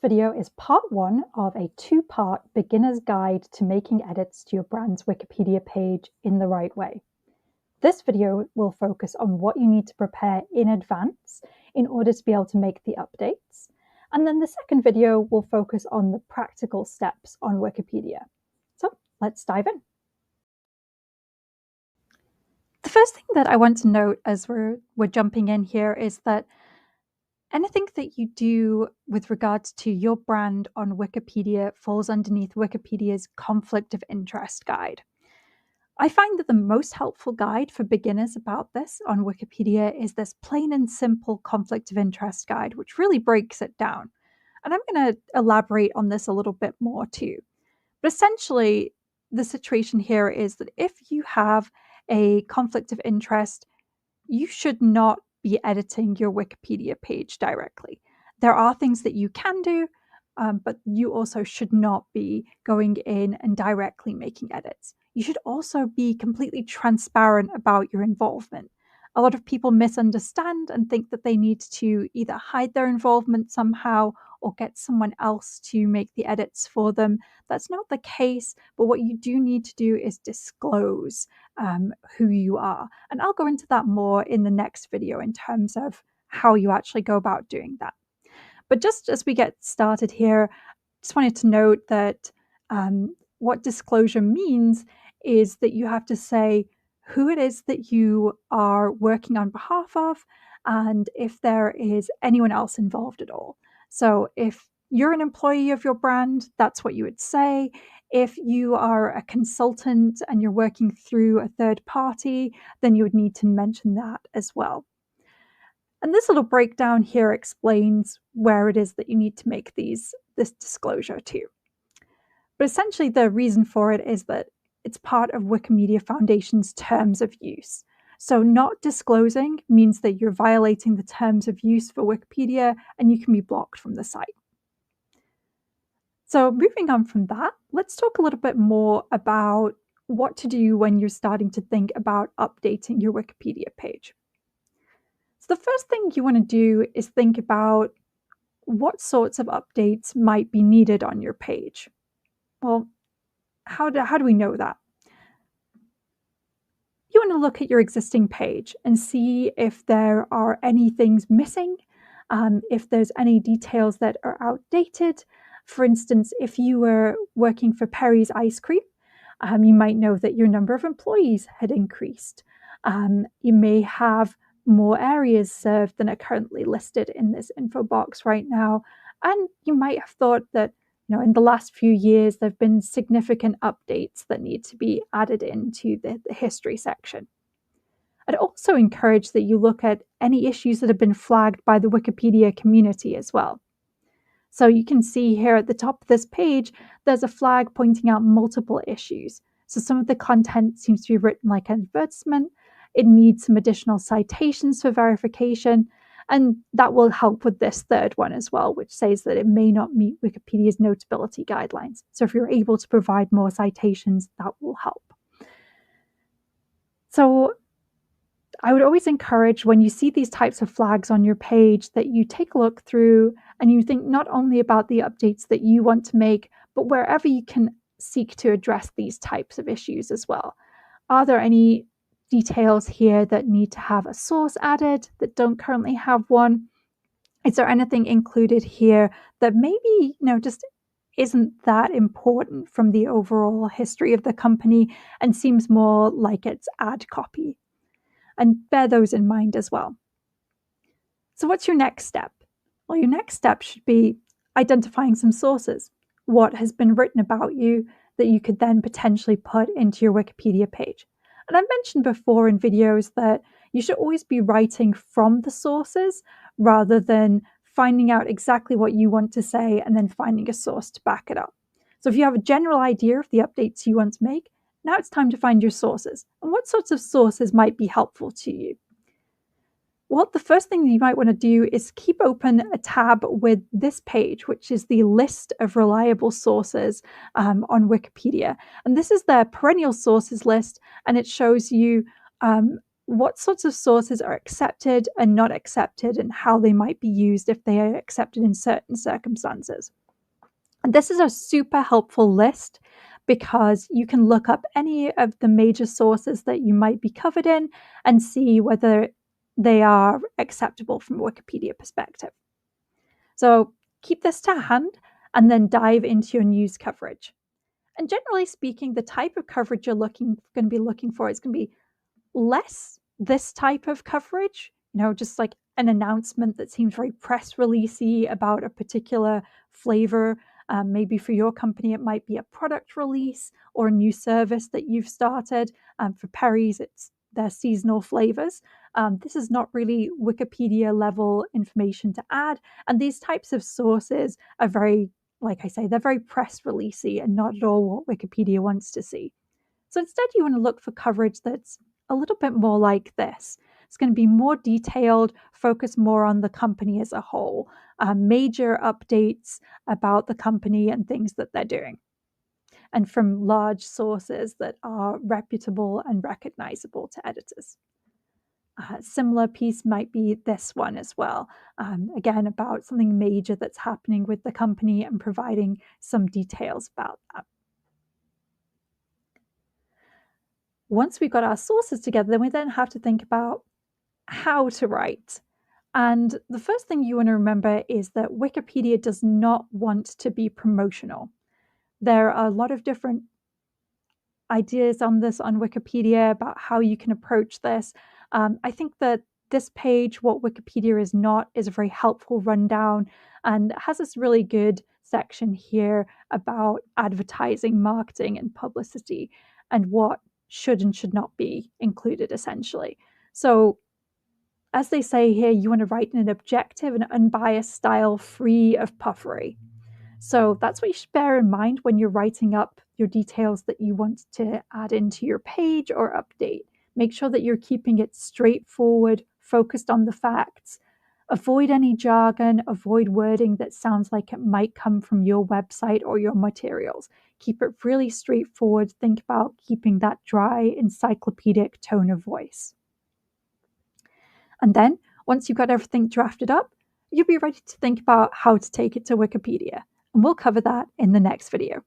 video is part one of a two-part beginner's guide to making edits to your brand's Wikipedia page in the right way. This video will focus on what you need to prepare in advance in order to be able to make the updates. And then the second video will focus on the practical steps on Wikipedia. So let's dive in. The first thing that I want to note as we're jumping in here is that anything that you do with regards to your brand on Wikipedia falls underneath Wikipedia's Conflict of Interest guide. I find that the most helpful guide for beginners about this on Wikipedia is this plain and simple Conflict of Interest guide, which really breaks it down. And I'm going to elaborate on this a little bit more too. But essentially, the situation here is that if you have a conflict of interest, you should not be editing your Wikipedia page directly. There are things that you can do, but you also should not be going in and directly making edits. You should also be completely transparent about your involvement. A lot of people misunderstand and think that they need to either hide their involvement somehow or get someone else to make the edits for them. That's not the case, but what you do need to do is disclose who you are. And I'll go into that more in the next video in terms of how you actually go about doing that. But just as we get started here, just wanted to note that what disclosure means is that you have to say who it is that you are working on behalf of and if there is anyone else involved at all. So if you're an employee of your brand, that's what you would say. If you are a consultant and you're working through a third party, then you would need to mention that as well. And this little breakdown here explains where it is that you need to make this disclosure too. But essentially the reason for it is that it's part of Wikimedia Foundation's terms of use. So not disclosing means that you're violating the terms of use for Wikipedia and you can be blocked from the site. So moving on from that, let's talk a little bit more about what to do when you're starting to think about updating your Wikipedia page. So the first thing you want to do is think about what sorts of updates might be needed on your page. Well, how do we know that? You want to look at your existing page and see if there are any things missing, if there's any details that are outdated. For instance, if you were working for Perry's Ice Cream, you might know that your number of employees had increased. You may have more areas served than are currently listed in this info box right now. And you might have thought that in the last few years, there have been significant updates that need to be added into the history section. I'd also encourage that you look at any issues that have been flagged by the Wikipedia community as well. So you can see here at the top of this page, there's a flag pointing out multiple issues. So some of the content seems to be written like an advertisement. It needs some additional citations for verification. And that will help with this third one as well, which says that it may not meet Wikipedia's notability guidelines. So if you're able to provide more citations, that will help. So I would always encourage when you see these types of flags on your page that you take a look through and you think not only about the updates that you want to make, but wherever you can seek to address these types of issues as well. Are there any details here that need to have a source added that don't currently have one? Is there anything included here that maybe just isn't that important from the overall history of the company and seems more like it's ad copy? And bear those in mind as well. So what's your next step? Well, your next step should be identifying some sources. What has been written about you that you could then potentially put into your Wikipedia page. And I mentioned before in videos that you should always be writing from the sources rather than finding out exactly what you want to say and then finding a source to back it up. So if you have a general idea of the updates you want to make, now it's time to find your sources. And what sorts of sources might be helpful to you? Well, the first thing you might want to do is keep open a tab with this page, which is the list of reliable sources on Wikipedia. And this is their perennial sources list, and it shows you what sorts of sources are accepted and not accepted, and how they might be used if they are accepted in certain circumstances. And this is a super helpful list because you can look up any of the major sources that you might be covered in and see whether they are acceptable from a Wikipedia perspective. So keep this to hand and then dive into your news coverage. And generally speaking, the type of coverage you're going to be looking for is going to be less this type of coverage, just like an announcement that seems very press releasey about a particular flavor. Maybe for your company, it might be a product release or a new service that you've started. For Perry's, it's their seasonal flavors. This is not really Wikipedia level information to add. And these types of sources are very, like I say, they're very press releasey and not at all what Wikipedia wants to see. So instead, you want to look for coverage that's a little bit more like this. It's going to be more detailed, focus more on the company as a whole, major updates about the company and things that they're doing, and from large sources that are reputable and recognizable to editors. Similar piece might be this one as well. Again, about something major that's happening with the company and providing some details about that. Once we've got our sources together, then we then have to think about how to write. And the first thing you want to remember is that Wikipedia does not want to be promotional. There are a lot of different ideas on this on Wikipedia about how you can approach this. I think that this page, What Wikipedia Is Not, is a very helpful rundown and has this really good section here about advertising, marketing, and publicity and what should and should not be included, essentially. So, as they say here, you want to write in an objective and unbiased style free of puffery. So that's what you should bear in mind when you're writing up your details that you want to add into your page or update. Make sure that you're keeping it straightforward, focused on the facts. Avoid any jargon, avoid wording that sounds like it might come from your website or your materials. Keep it really straightforward. Think about keeping that dry, encyclopedic tone of voice. And then, once you've got everything drafted up, you'll be ready to think about how to take it to Wikipedia. And we'll cover that in the next video.